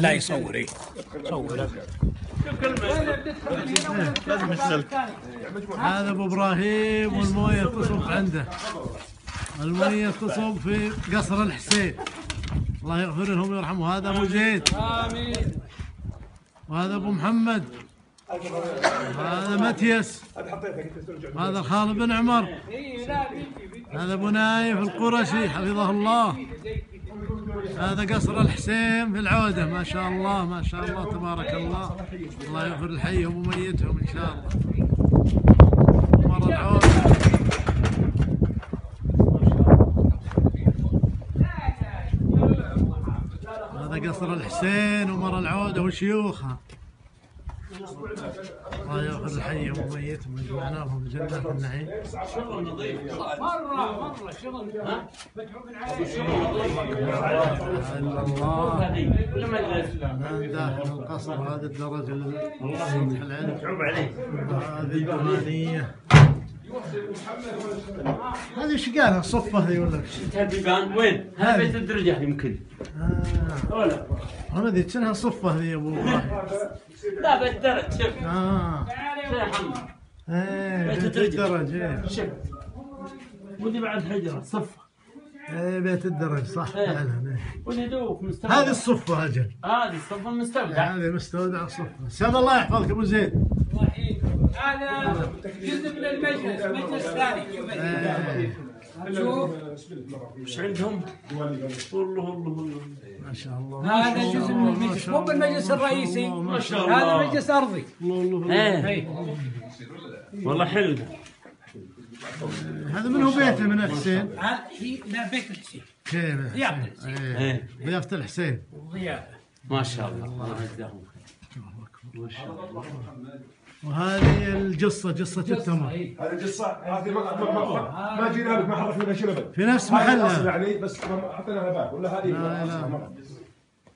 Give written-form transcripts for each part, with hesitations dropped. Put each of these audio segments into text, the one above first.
لا يصور صور. هذا ابو ابراهيم والمويه تصب عنده، المويه تصب في قصر الحسين، الله يغفر لهم ويرحمهم. هذا ابو زيد، امين. وهذا ابو محمد، هذا متيس، هذا خالد بن عمر، هذا ابو نايف القرشي حفظه الله. هذا قصر الحسين في العودة، ما شاء الله ما شاء الله تبارك الله، الله يغفر لحيهم وميتهم إن شاء الله. مر العودة، هذا قصر الحسين ومر العودة وشيوخها، الله يغفر لحيهم وميتهم ويجمعنا لهم في جنات النعيم. مرة شغل الله من داخل القصر. هذه الدرجة السطح العلم، هذه الدهانية. هذه ايش قالها الصفة هذه ولا ايش؟ بيبان وين؟ هذا بيت الدرجة يمكن. ولا ما ادري كأنها صفة هذه يا ابو ابراهيم. لا بيت درج شوف. يا محمد. بيت الدرج. شوف. ودي بعد حجرة صفة. بيت الدرج صح فعلا. ونيدوك مستودع. هذه الصفة أجل. هذه الصفة المستودع. هذه مستودع الصفة. سلام الله يحفظك أبو زيد. هذا جزء من المجلس، مجلس ثاني. شوف ايش عندهم؟ والله ما شاء الله. هذا جزء من المجلس، مو بالمجلس الرئيسي، ما شاء الله. هذا مجلس أرضي. والله حلو ده. هذا من هو بيته من الحسين؟ لا بيت الحسين. كيف؟ ضيافة الحسين. ضيافة الحسين. ضيافة. ما شاء الله. الله يجزاهم خير. ما شاء الله. وهذه الجصة، جصة التمر. هذه الجصة هذه ما جينا لك، ما حركنا لها شيء ابد. في نفس محلها يعني بس حطينا لها باب ولا هذه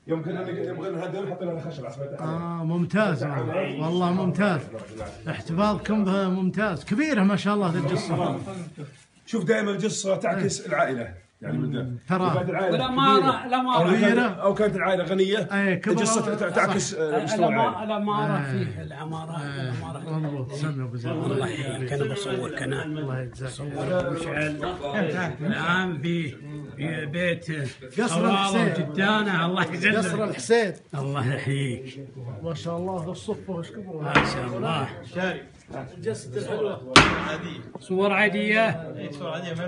يمكن ان يبغى نهدم حطينا لها خشب عصبة. ممتاز والله ممتاز. احتفاظكم بها ممتاز، كبيرة ما شاء الله هذه الجصة. شوف دائما الجصة تعكس العائلة، يعني من ترى الأمارة كبيرة أو كانت العائلة غنية، الجصة تعكس مستوى العائلة. الأمارة فيه العمارة. مضبوط. سمي أبو زيد. الله يحييك، أنا بصور قناة. الله يجزاك. صور مشعل الآن في بيت قصر الحسين جدانة، الله يجزاك. قصر الحسين الله يحييك. ما شاء الله الصفة وش كبروا ما شاء الله. جسد الحلوة. صور عادية.